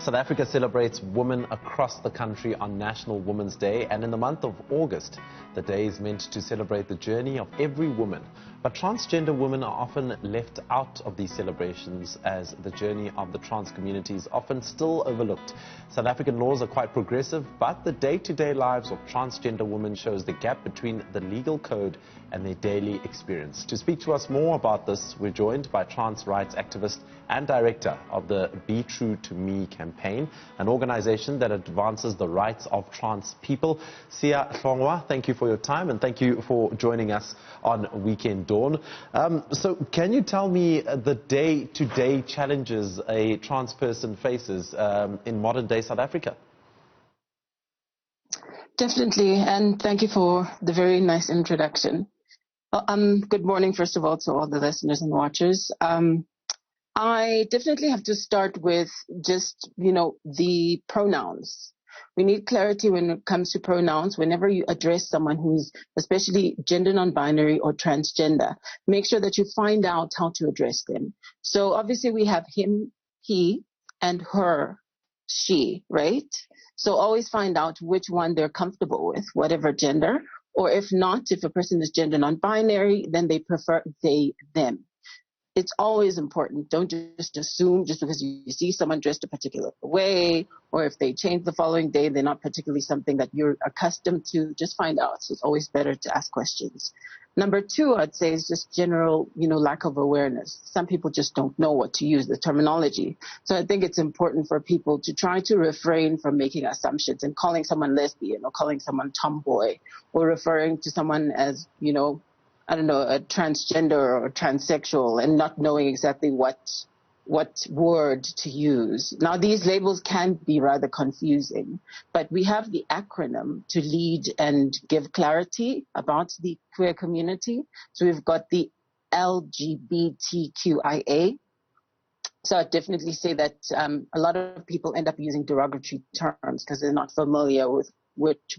South Africa celebrates women across the country on National Women's Day, and in the month of August, the day is meant to celebrate the journey of every woman. But transgender women are often left out of these celebrations, as the journey of the trans community is often still overlooked. South African laws are quite progressive, but the day-to-day lives of transgender women shows the gap between the legal code and their daily experience. To speak to us more about this, we're joined by trans rights activist and director of the Be True to Me campaign, an organization that advances the rights of trans people. Sia Hlongwa, thank you for your time and thank you for joining us on Weekend Dawn. So can you tell me the day-to-day challenges a trans person faces in modern-day South Africa? Definitely, and thank you for the very nice introduction. Good morning, first of all, to all the listeners and watchers. I definitely have to start with just, the pronouns. We need clarity when it comes to pronouns. Whenever you address someone who's especially gender non-binary or transgender, make sure that you find out how to address them. So obviously we have him, he, and her, she, right? So always find out which one they're comfortable with, whatever gender. Or if not, if a person is gender non-binary, then they prefer they, them. It's always important. Don't just assume just because you see someone dressed a particular way, or if they change the following day, they're not particularly something that you're accustomed to. Just find out. So it's always better to ask questions. Number two, I'd say, is just general, lack of awareness. Some people just don't know what to use, the terminology. So I think it's important for people to try to refrain from making assumptions and calling someone lesbian or calling someone tomboy or referring to someone as, a transgender or transsexual and not knowing exactly what word to use. Now, these labels can be rather confusing, but we have the acronym to lead and give clarity about the queer community. So we've got the LGBTQIA. So I'd definitely say that a lot of people end up using derogatory terms because they're not familiar with which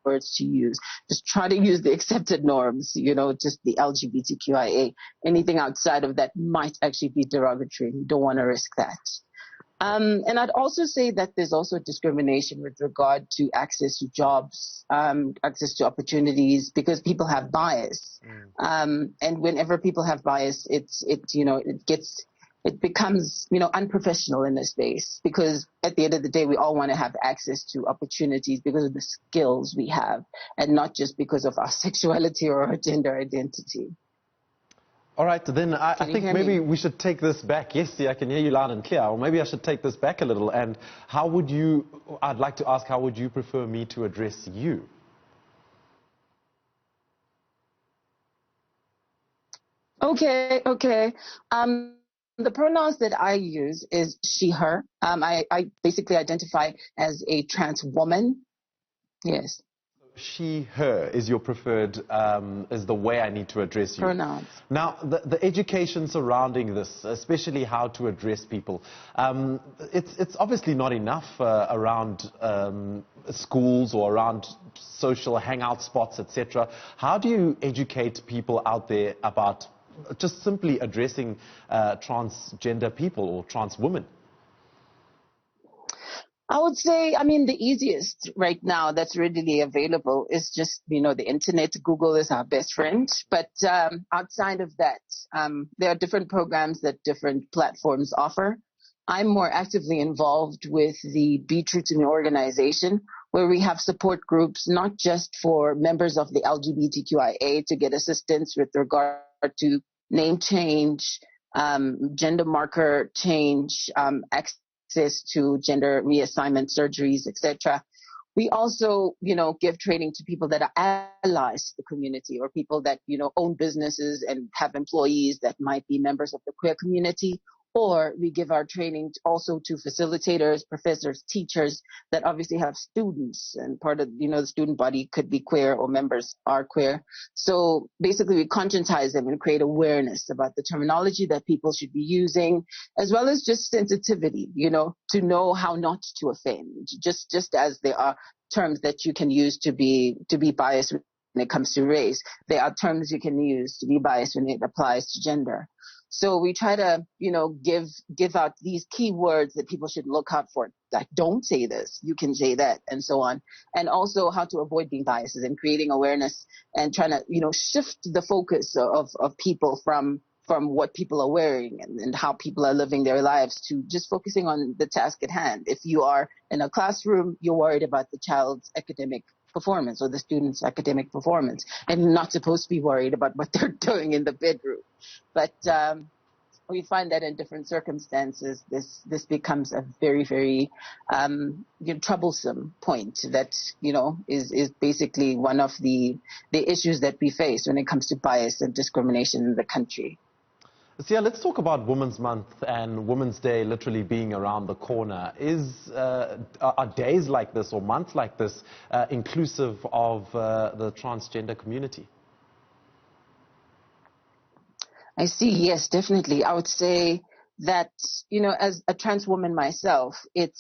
words to use. Just try to use the accepted norms, just the LGBTQIA. Anything outside of that might actually be derogatory. You don't want to risk that. And I'd also say that there's also discrimination with regard to access to jobs, access to opportunities, because people have bias. And whenever people have bias, it becomes, unprofessional in this space, because at the end of the day, we all want to have access to opportunities because of the skills we have and not just because of our sexuality or our gender identity. All right, then I think maybe we should take this back. Yes, I can hear you loud and clear. Or maybe I should take this back a little. And I'd like to ask, how would you prefer me to address you? Okay. The pronouns that I use is she, her. I basically identify as a trans woman. Yes. She, her is your preferred, is the way I need to address you. Pronouns. Now, the education surrounding this, especially how to address people, it's obviously not enough around schools or around social hangout spots, etc. How do you educate people out there about just simply addressing transgender people or trans women? I would say, the easiest right now that's readily available is just, the internet. Google is our best friend. But outside of that, there are different programs that different platforms offer. I'm more actively involved with the Be True to Me organization, where we have support groups, not just for members of the LGBTQIA to get assistance with regard to name change, gender marker change, access to gender reassignment surgeries, etc. We also, give training to people that are allies to the community, or people that, own businesses and have employees that might be members of the queer community. Or we give our training also to facilitators, professors, teachers that obviously have students, and part of, the student body could be queer or members are queer. So basically we conscientize them and create awareness about the terminology that people should be using, as well as just sensitivity, to know how not to offend, just as there are terms that you can use to be biased when it comes to race. There are terms you can use to be biased when it applies to gender. So we try to, give out these key words that people should look out for. Like, don't say this, you can say that, and so on. And also how to avoid being biased and creating awareness and trying to, shift the focus of people from what people are wearing and how people are living their lives to just focusing on the task at hand. If you are in a classroom, you're worried about the child's academic performance or the student's academic performance, and you're not supposed to be worried about what they're doing in the bedroom. But we find that in different circumstances, this becomes a very, very troublesome point that is basically one of the issues that we face when it comes to bias and discrimination in the country. Sia, let's talk about Women's Month and Women's Day literally being around the corner. Are days like this or months like this inclusive of the transgender community? I see. Yes, definitely. I would say that, as a trans woman myself, it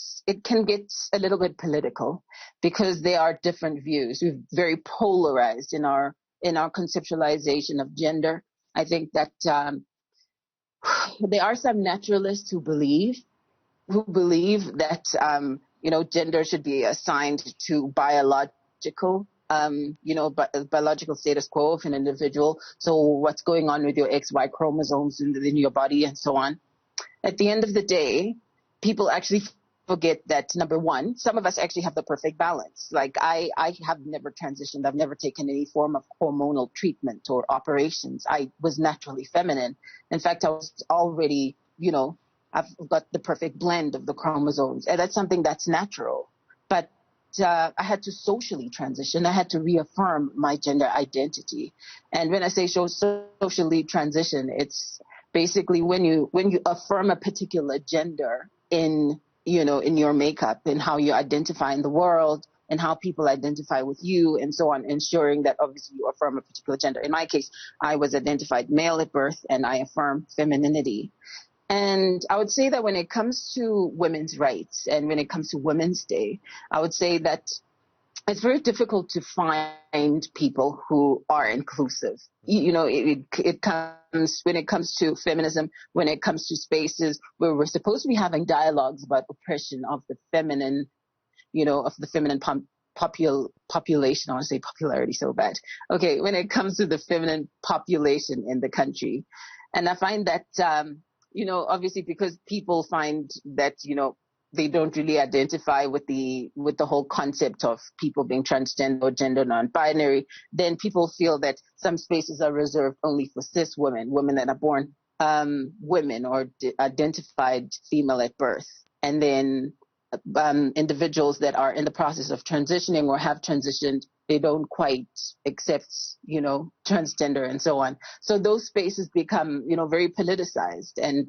can get a little bit political because there are different views. We're very polarized in our conceptualization of gender. I think that there are some naturalists who believe that gender should be assigned to biological biological status quo of an individual. So what's going on with your XY chromosomes in your body and so on. At the end of the day, people actually forget that, number one, some of us actually have the perfect balance. Like I have never transitioned. I've never taken any form of hormonal treatment or operations. I was naturally feminine. In fact, I was already, I've got the perfect blend of the chromosomes. And that's something that's natural. But I had to socially transition. I had to reaffirm my gender identity. And when I say socially transition, it's basically when you affirm a particular gender in your makeup and how you identify in the world and how people identify with you and so on, ensuring that obviously you affirm a particular gender. In my case, I was identified male at birth and I affirm femininity. And I would say that when it comes to women's rights and when it comes to Women's Day, I would say that it's very difficult to find people who are inclusive. It comes when it comes to feminism, when it comes to spaces where we're supposed to be having dialogues about oppression of the feminine, population. I want to say popularity so bad. Okay, when it comes to the feminine population in the country. And I find that, obviously because people find that, they don't really identify with the whole concept of people being transgender or gender non-binary, then people feel that some spaces are reserved only for cis women that are born women or identified female at birth. And then individuals that are in the process of transitioning or have transitioned, they don't quite accept, transgender and so on. So those spaces become, very politicized and,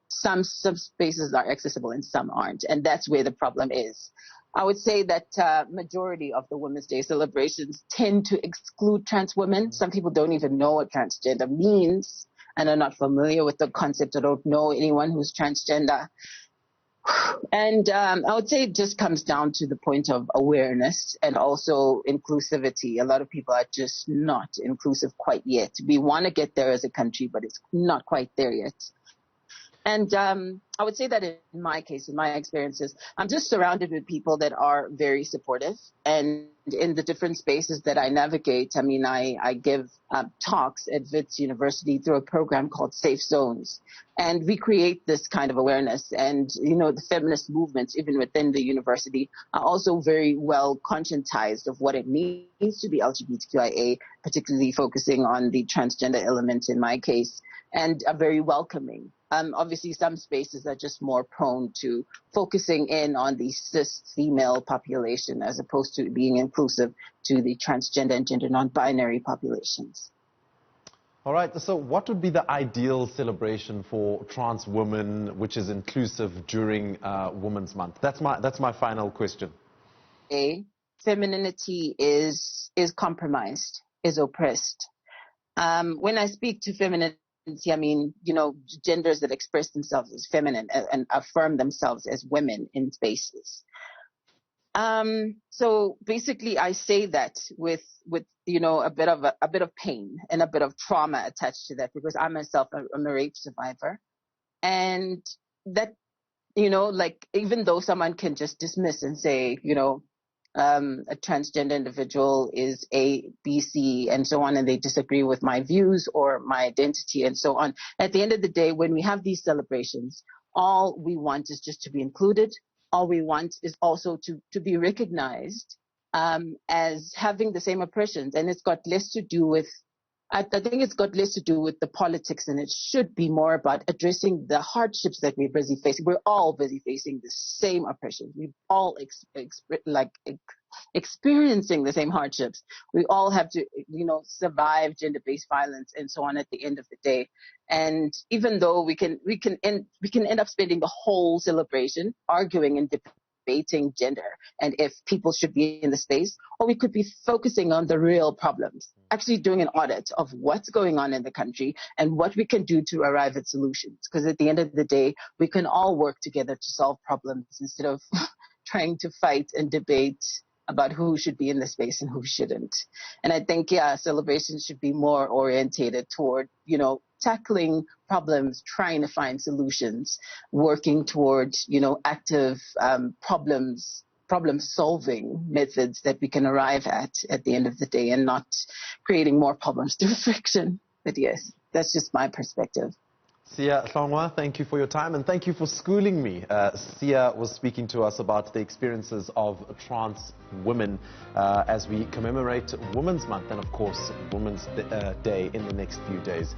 some spaces are accessible and some aren't. And that's where the problem is. I would say that majority of the Women's Day celebrations tend to exclude trans women. Some people don't even know what transgender means and are not familiar with the concept or don't know anyone who's transgender. And I would say it just comes down to the point of awareness and also inclusivity. A lot of people are just not inclusive quite yet. We want to get there as a country, but it's not quite there yet. And I would say that in my case, in my experiences, I'm just surrounded with people that are very supportive. And in the different spaces that I navigate, I give talks at Wits University through a program called Safe Zones. And we create this kind of awareness. And, the feminist movements, even within the university, are also very well conscientized of what it means to be LGBTQIA, particularly focusing on the transgender element in my case, and are very welcoming. Obviously, some spaces are just more prone to focusing in on the cis female population as opposed to being inclusive to the transgender and gender non-binary populations. All right, so what would be the ideal celebration for trans women, which is inclusive during Women's Month? That's my final question. Femininity is compromised, is oppressed. When I speak to femininity, genders that express themselves as feminine and affirm themselves as women in spaces. So basically, I say that with a bit of pain and a bit of trauma attached to that, because I myself am a rape survivor, and that, like, even though someone can just dismiss and say, a transgender individual is A, B, C, and so on, and they disagree with my views or my identity and so on. At the end of the day, when we have these celebrations, all we want is just to be included. All we want is also to be recognized as having the same oppressions. And it's got less to do with, I think it's got less to do with the politics, and it should be more about addressing the hardships that we're busy facing. We're all busy facing the same oppressions. We've all experiencing the same hardships. We all have to, survive gender-based violence and so on at the end of the day. And even though we can end up spending the whole celebration arguing and debating gender and if people should be in the space, or we could be focusing on the real problems, actually doing an audit of what's going on in the country and what we can do to arrive at solutions. Because at the end of the day, we can all work together to solve problems instead of trying to fight and debate about who should be in the space and who shouldn't. And I think, celebrations should be more orientated toward, tackling problems, trying to find solutions, working towards, active problem-solving methods that we can arrive at the end of the day, and not creating more problems through friction. But yes, that's just my perspective. Sia Hlongwa, thank you for your time, and thank you for schooling me. Sia was speaking to us about the experiences of trans women as we commemorate Women's Month and, of course, Women's Day in the next few days.